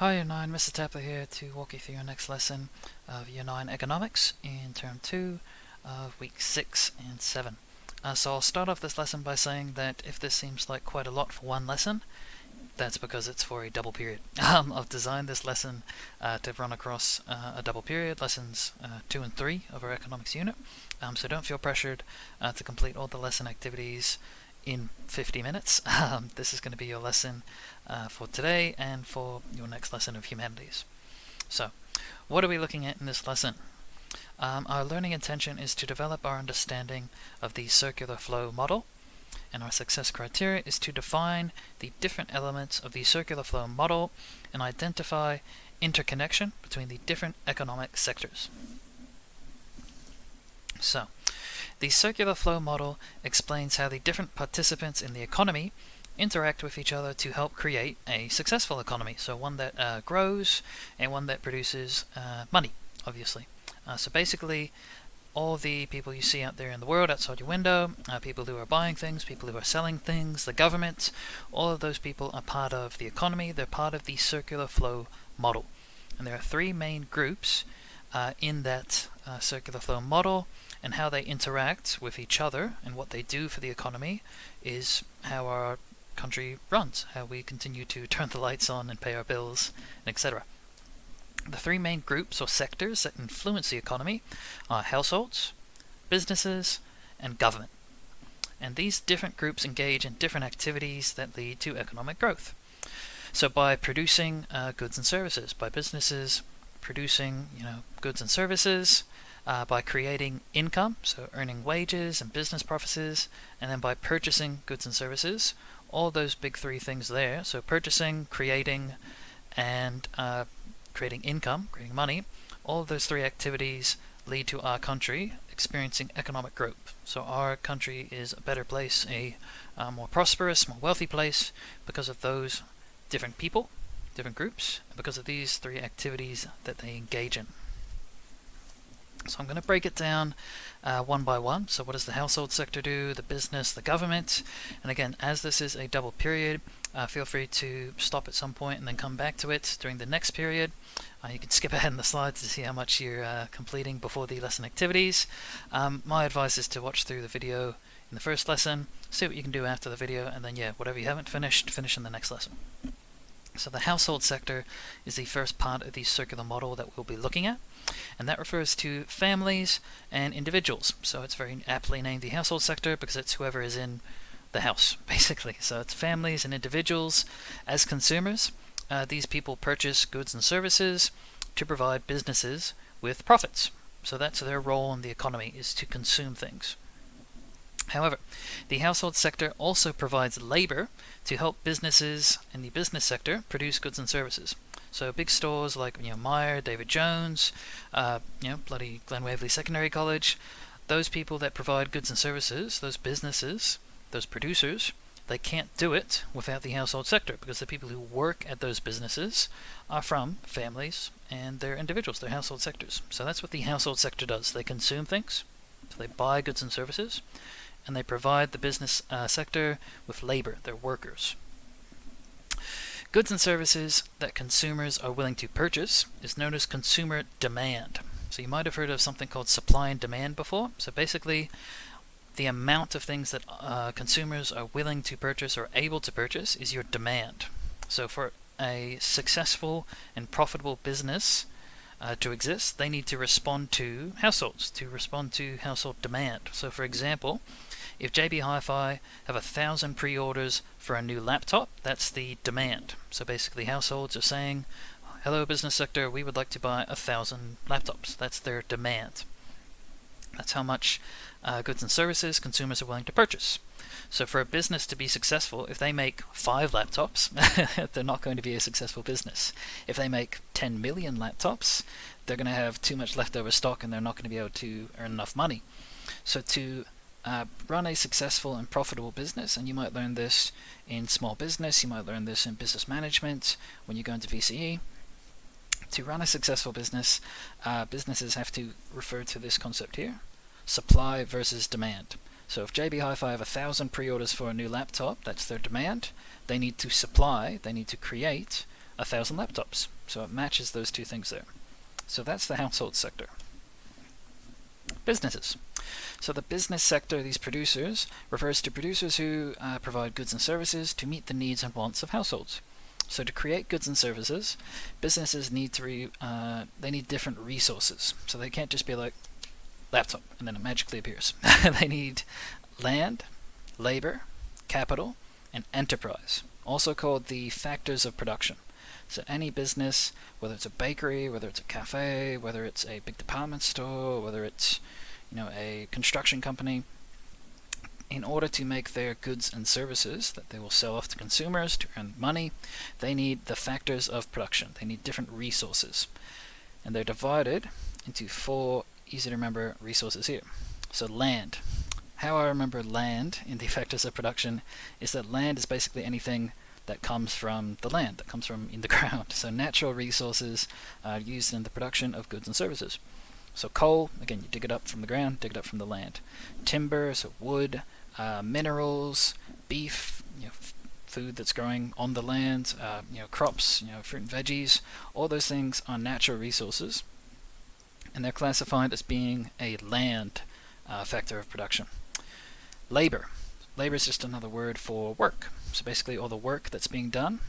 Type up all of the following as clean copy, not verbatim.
Hi Year 9, Mr. Tapper here to walk you through your next lesson of Year 9 Economics in Term 2 of Week 6 and 7. So I'll start off this lesson by saying that if this seems like quite a lot for one lesson, that's because it's for a double period. I've designed this lesson to run across a double period, lessons 2 and 3 of our economics unit. So don't feel pressured to complete all the lesson activities in 50 minutes. This is going to be your lesson for today and for your next lesson of Humanities. So, what are we looking at in this lesson? Our learning intention is to develop our understanding of the circular flow model, and our success criteria is to define the different elements of the circular flow model and identify interconnection between the different economic sectors. So, the circular flow model explains how the different participants in the economy interact with each other to help create a successful economy. So one that grows and one that produces money, obviously. So basically, all the people you see out there in the world outside your window, people who are buying things, people who are selling things, the government, all of those people are part of the economy. They're part of the circular flow model. And there are three main groups in that circular flow model, and how they interact with each other and what they do for the economy is how our country runs, how we continue to turn the lights on and pay our bills, etc. The three main groups or sectors that influence the economy are households, businesses, and government. And these different groups engage in different activities that lead to economic growth. So by producing goods and services, by businesses producing goods and services, by creating income, so earning wages and business profits, and then by purchasing goods and services, all those big three things there, so purchasing, creating, and creating income, creating money, all of those three activities lead to our country experiencing economic growth. So our country is a better place, a more prosperous, more wealthy place because of those different people, different groups, and because of these three activities that they engage in. So I'm going to break it down one by one. So what does the household sector do, the business, the government? And again, as this is a double period, feel free to stop at some point and then come back to it during the next period. You can skip ahead in the slides to see how much you're completing before the lesson activities. My advice is to watch through the video in the first lesson, see what you can do after the video, and then whatever you haven't finished, finish in the next lesson. So the household sector is the first part of the circular model that we'll be looking at, and that refers to families and individuals. So it's very aptly named the household sector because it's whoever is in the house, basically. So it's families and individuals as consumers. These people purchase goods and services to provide businesses with profits. So that's their role in the economy, is to consume things. However, the household sector also provides labor to help businesses in the business sector produce goods and services. So big stores like Meijer, David Jones, bloody Glen Waverley Secondary College, those people that provide goods and services, those businesses, those producers, they can't do it without the household sector because the people who work at those businesses are from families and they're individuals, they're household sectors. So that's what the household sector does. They consume things, so they buy goods and services, and they provide the business sector with labor, their workers. Goods and services that consumers are willing to purchase is known as consumer demand. So you might have heard of something called supply and demand before. So basically, the amount of things that consumers are willing to purchase or able to purchase is your demand. So for a successful and profitable business to exist, they need to respond to households, to respond to household demand. So for example, if JB Hi-Fi have 1,000 pre-orders for a new laptop, that's the demand. So basically households are saying, hello business sector, we would like to buy 1,000 laptops. That's their demand. That's how much goods and services consumers are willing to purchase. So for a business to be successful, if they make 5 laptops, they're not going to be a successful business. If they make 10 million laptops, they're going to have too much leftover stock and they're not going to be able to earn enough money. So to run a successful and profitable business, and you might learn this in small business, you might learn this in business management when you go into VCE. To run a successful business, businesses have to refer to this concept here, supply versus demand. So if JB Hi-Fi have 1,000 pre-orders for a new laptop, that's their demand. They need to supply, they need to create 1,000 laptops. So it matches those two things there. So that's the household sector. Businesses. So the business sector, these producers, refers to producers who provide goods and services to meet the needs and wants of households. So to create goods and services, businesses need they need different resources. So they can't just be like laptop and then it magically appears. They need land, labor, capital, and enterprise, also called the factors of production. So any business, whether it's a bakery, whether it's a cafe, whether it's a big department store, whether it's a construction company, in order to make their goods and services that they will sell off to consumers to earn money, they need the factors of production. They need different resources. And they're divided into 4 easy to remember resources here. So land. How I remember land in the factors of production is that land is basically anything that comes from the land, that comes from in the ground. So natural resources are used in the production of goods and services. So coal, again, you dig it up from the ground, dig it up from the land. Timber, so wood, minerals, beef, food that's growing on the land, crops, fruit and veggies, all those things are natural resources, and they're classified as being a land factor of production. Labor. Labor is just another word for work. So basically all the work that's being done,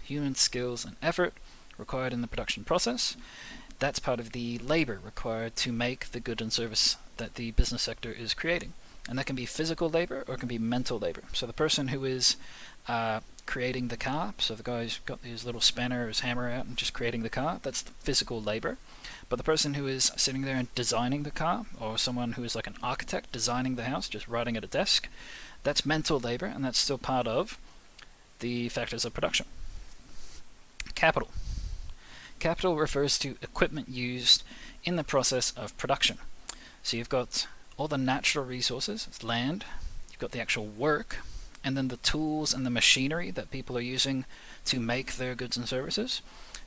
human skills and effort required in the production process, that's part of the labor required to make the good and service that the business sector is creating. And that can be physical labor or it can be mental labor. So the person who is creating the car, so the guy's got his little spanner or his hammer out and just creating the car, that's the physical labor. But the person who is sitting there and designing the car, or someone who is like an architect designing the house, just writing at a desk, that's mental labor, and that's still part of the factors of production. Capital. Capital refers to equipment used in the process of production. So you've got all the natural resources, it's land, you've got the actual work, and then the tools and the machinery that people are using to make their goods and services.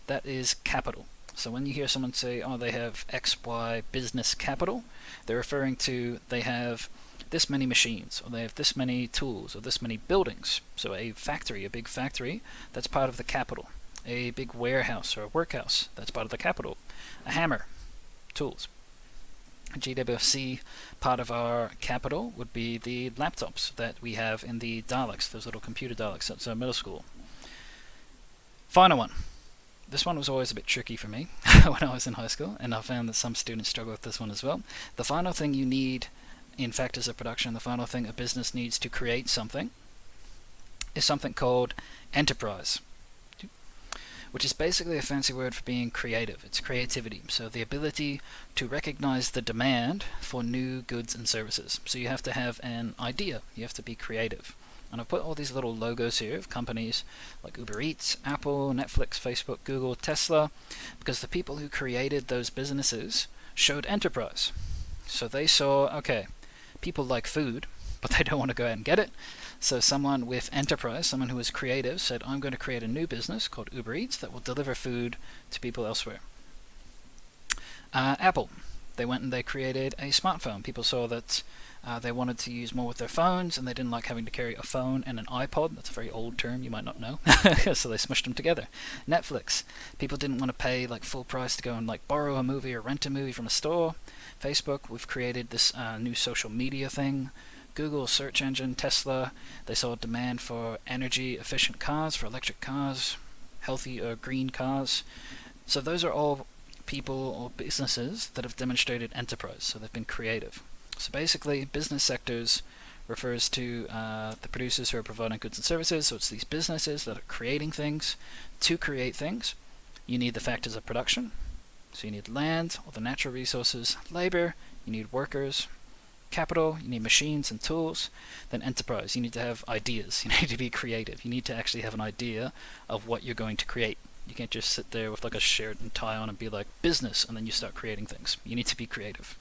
That is capital. So when you hear someone say, oh, they have XY business capital, they're referring to they have this many machines, or they have this many tools, or this many buildings. So a factory, a big factory, that's part of the capital. A big warehouse or a workhouse, that's part of the capital. A hammer, tools. GWC, part of our capital would be the laptops that we have in the Daleks, those little computer Daleks at middle school. Final one. This one was always a bit tricky for me when I was in high school, and I found that some students struggle with this one as well. The final thing you need in factors of production, the final thing a business needs to create something, is something called enterprise, which is basically a fancy word for being creative. It's creativity, so the ability to recognize the demand for new goods and services. So you have to have an idea, you have to be creative. And I've put all these little logos here of companies like Uber Eats, Apple, Netflix, Facebook, Google, Tesla, because the people who created those businesses showed enterprise. So they saw, okay, people like food, but they don't want to go out and get it. So someone with enterprise, someone who was creative, said, I'm going to create a new business called Uber Eats that will deliver food to people elsewhere. Apple, they went and they created a smartphone. People saw that they wanted to use more with their phones, and they didn't like having to carry a phone and an iPod. That's a very old term, you might not know. So they smushed them together. Netflix, people didn't want to pay like full price to go and like borrow a movie or rent a movie from a store. Facebook, we've created this new social media thing. Google search engine, Tesla, they saw a demand for energy efficient cars, for electric cars, healthy or green cars. So those are all people or businesses that have demonstrated enterprise, so they've been creative. So basically, business sectors refers to the producers who are providing goods and services, so it's these businesses that are creating things. To create things, you need the factors of production. So you need land, or the natural resources, labor, you need workers, capital, you need machines and tools. Then enterprise, you need to have ideas, you need to be creative, you need to actually have an idea of what you're going to create. You can't just sit there with like a shirt and tie on and be like, business, and then you start creating things. You need to be creative.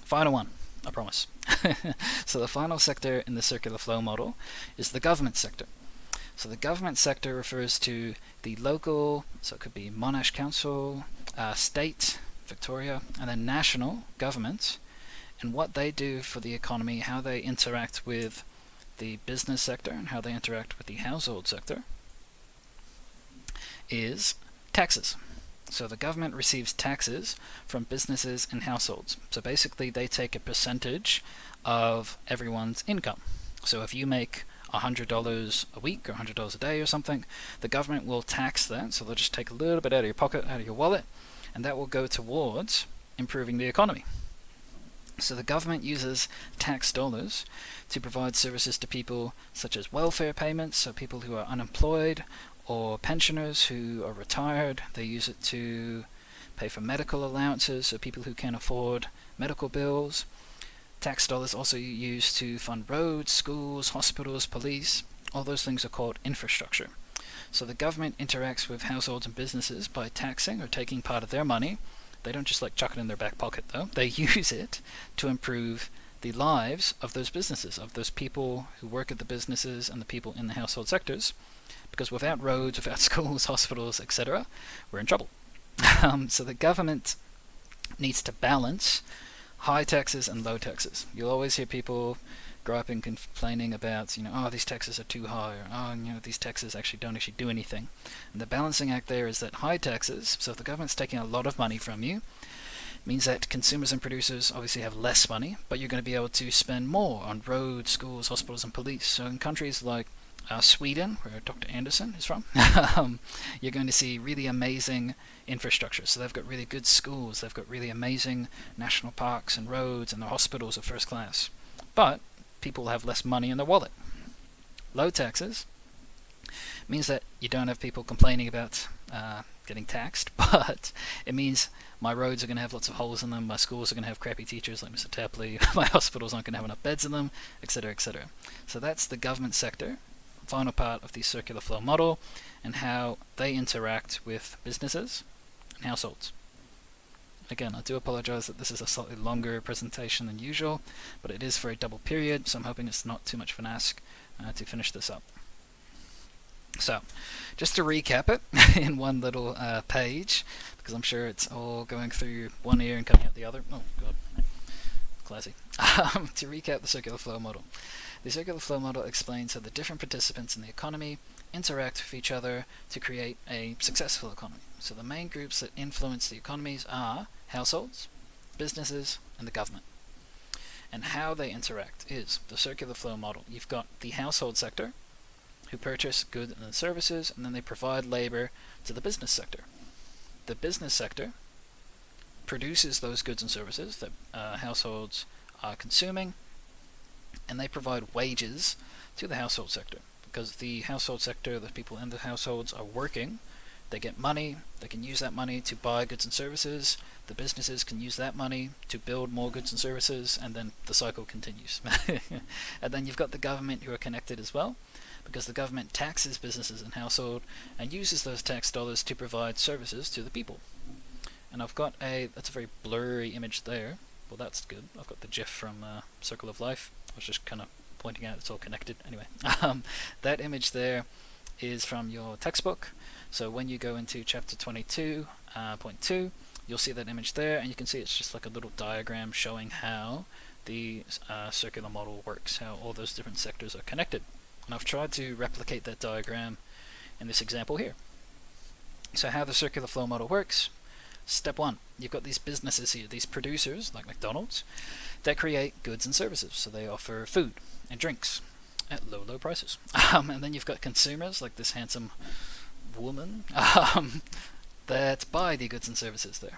Final one, I promise. So the final sector in the circular flow model is the government sector. So the government sector refers to the local, so it could be Monash Council, state, Victoria, and then national government, and what they do for the economy, how they interact with the business sector, and how they interact with the household sector. is taxes. So the government receives taxes from businesses and households. So basically they take a percentage of everyone's income. So if you make $100 a week or $100 a day or something, the government will tax that. So they'll just take a little bit out of your pocket, out of your wallet, and that will go towards improving the economy. So the government uses tax dollars to provide services to people such as welfare payments, so people who are unemployed, or pensioners who are retired. They use it to pay for medical allowances, so people who can't afford medical bills. Tax dollars also used to fund roads, schools, hospitals, police. All those things are called infrastructure. So the government interacts with households and businesses by taxing or taking part of their money. They don't just like chuck it in their back pocket though. They use it to improve the lives of those businesses, of those people who work at the businesses and the people in the household sectors. Because without roads, without schools, hospitals, etc., we're in trouble. So the government needs to balance high taxes and low taxes. You'll always hear people griping, complaining about, oh, these taxes are too high, or oh, these taxes don't actually do anything. And the balancing act there is that high taxes, so if the government's taking a lot of money from you, means that consumers and producers obviously have less money, but you're going to be able to spend more on roads, schools, hospitals, and police. So in countries like Sweden, where Dr. Anderson is from, you're going to see really amazing infrastructure. So they've got really good schools, they've got really amazing national parks and roads, and their hospitals are first class. But people have less money in their wallet. Low taxes means that you don't have people complaining about getting taxed, but it means my roads are going to have lots of holes in them, my schools are going to have crappy teachers like Mr. Tapley, my hospitals aren't going to have enough beds in them, etc., etc. So that's the government sector, final part of the circular flow model, and how they interact with businesses and households. Again, I do apologize that this is a slightly longer presentation than usual, but it is for a double period, so I'm hoping it's not too much of an ask to finish this up. So, just to recap it in one little page, because I'm sure it's all going through one ear and coming out the other. Oh, God. Classy. To recap the circular flow model. The circular flow model explains how the different participants in the economy interact with each other to create a successful economy. So the main groups that influence the economies are households, businesses, and the government. And how they interact is the circular flow model. You've got the household sector, who purchase goods and services, and then they provide labor to the business sector. The business sector produces those goods and services that households are consuming, and they provide wages to the household sector. Because the household sector, the people in the households are working, they get money, they can use that money to buy goods and services, the businesses can use that money to build more goods and services, and then the cycle continues. And then you've got the government who are connected as well, because the government taxes businesses and household and uses those tax dollars to provide services to the people. And I've got that's a very blurry image there. Well, that's good. I've got the GIF from Circle of Life. I was just kind of pointing out it's all connected. Anyway, that image there is from your textbook. So when you go into chapter 22.2, you'll see that image there, and you can see it's just like a little diagram showing how the circular model works, how all those different sectors are connected. And I've tried to replicate that diagram in this example here. So how the circular flow model works. Step 1, you've got these businesses here, these producers, like McDonald's, that create goods and services. So they offer food and drinks at low, low prices. And then you've got consumers, like this handsome woman, that buy the goods and services there.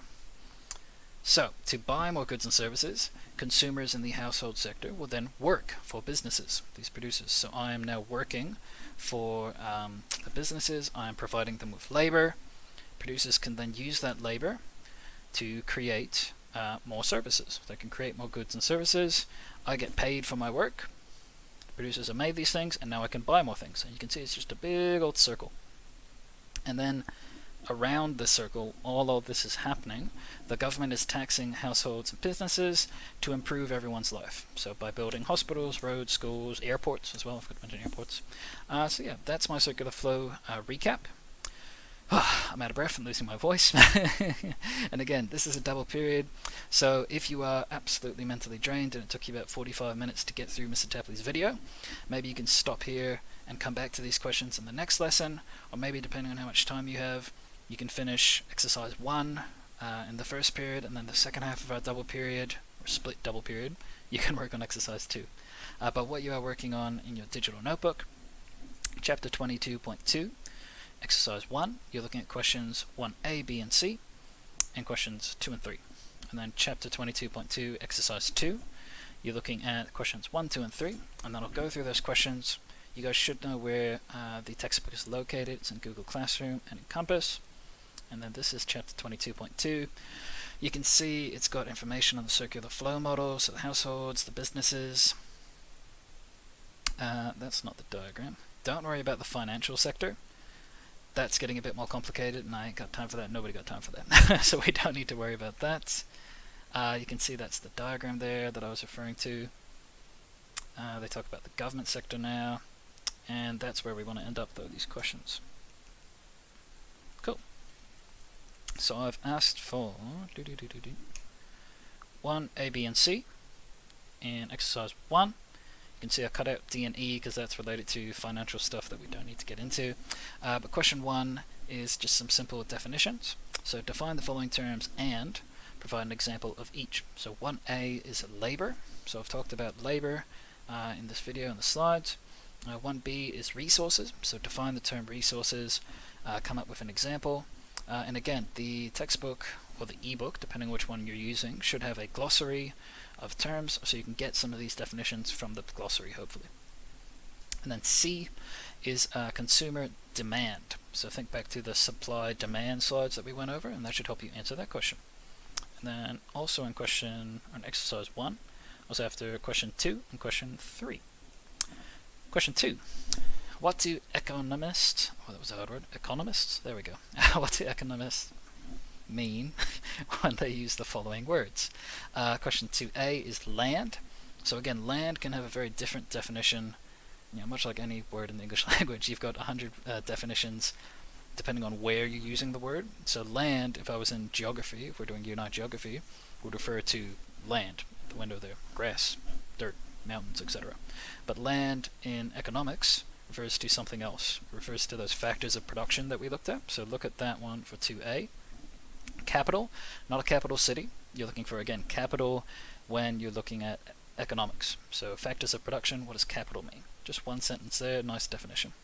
So, to buy more goods and services, consumers in the household sector will then work for businesses, these producers. So I am now working for the businesses, I am providing them with labor. Producers can then use that labor to create more services. They can create more goods and services. I get paid for my work. The producers have made these things, and now I can buy more things. And you can see it's just a big old circle. And then around the circle, all of this is happening, the government is taxing households and businesses to improve everyone's life. So by building hospitals, roads, schools, airports as well, I forgot to mention airports. So yeah, that's my circular flow recap. I'm out of breath and losing my voice. And again, this is a double period, so if you are absolutely mentally drained and it took you about 45 minutes to get through Mr. Tapley's video, maybe you can stop here and come back to these questions in the next lesson, or maybe depending on how much time you have, you can finish exercise 1 in the first period, and then the second half of our double period, or split double period, you can work on exercise 2. But what you are working on in your digital notebook, chapter 22.2, exercise 1, you're looking at questions 1a, b, and c, and questions 2 and 3. And then chapter 22.2, exercise 2, you're looking at questions 1, 2, and 3, and then I'll go through those questions. You guys should know where the textbook is located. It's in Google Classroom and in Compass. And then this is chapter 22.2. You can see it's got information on the circular flow model, so the households, the businesses. That's not the diagram. Don't worry about the financial sector. That's getting a bit more complicated, and I ain't got time for that. Nobody got time for that. So we don't need to worry about that. You can see that's the diagram there that I was referring to. They talk about the government sector now, and that's where we want to end up, though, these questions. Cool. So I've asked for 1, A, B, and C in exercise 1. You can see I cut out D and E because that's related to financial stuff that we don't need to get into. But question 1 is just some simple definitions. So define the following terms and provide an example of each. So 1A is labor. So I've talked about labor in this video and the slides. 1B is resources. So define the term resources, come up with an example. And again, the textbook or the ebook, depending on which one you're using, should have a glossary of terms so you can get some of these definitions from the glossary, hopefully. And then C is consumer demand. So think back to the supply-demand slides that we went over, and that should help you answer that question. And then also in exercise 1, also after question 2 and question 3. Question 2. What do economists, that was a hard word, economists, there we go. What do economists mean when they use the following words? Question 2a is land. So again, land can have a very different definition. Much like any word in the English language, you've got 100 definitions depending on where you're using the word. So land, if I was in geography, if we're doing Year 9 geography, would refer to land, the window there, grass, dirt, mountains, etc. But land in economics refers to something else. It refers to those factors of production that we looked at. So look at that one for 2a. Capital, not a capital city. You're looking for, again, capital when you're looking at economics. So factors of production, what does capital mean? Just one sentence there, nice definition.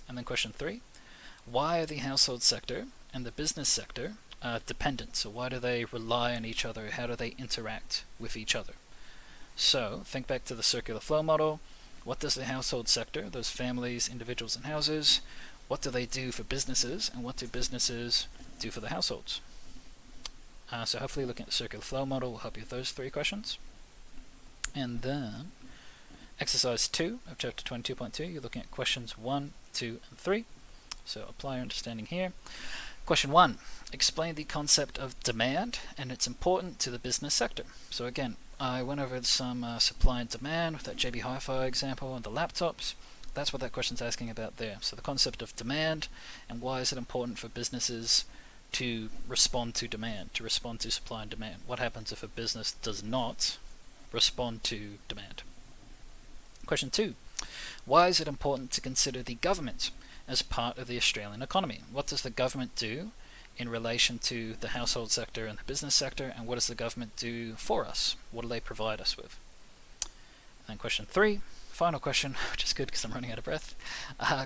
And then question 3. Why are the household sector and the business sector dependent? So why do they rely on each other? How do they interact with each other? So think back to the circular flow model. What does the household sector, those families, individuals, and houses, what do they do for businesses, and what do businesses do for the households? So hopefully looking at the circular flow model will help you with those 3 questions. And then exercise 2 of chapter 22.2, you're looking at questions 1, 2, and 3. So apply your understanding here. Question 1, explain the concept of demand and its importance to the business sector. So again, I went over some supply and demand with that JB Hi-Fi example and the laptops. That's what that question's asking about there. So the concept of demand, and why is it important for businesses to respond to demand, to respond to supply and demand? What happens if a business does not respond to demand? Question 2, why is it important to consider the government as part of the Australian economy? What does the government do in relation to the household sector and the business sector, and what does the government do for us? What do they provide us with? And question 3, final question, which is good because I'm running out of breath.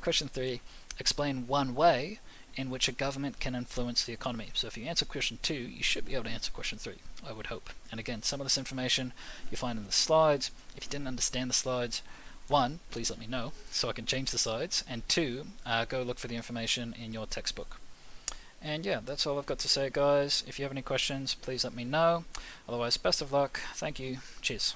Question 3, explain one way in which a government can influence the economy. So if you answer question 2, you should be able to answer question 3, I would hope. And again, some of this information you find in the slides. If you didn't understand the slides, 1, please let me know so I can change the slides, and 2, go look for the information in your textbook. And yeah, that's all I've got to say, guys. If you have any questions, please let me know. Otherwise, best of luck. Thank you. Cheers.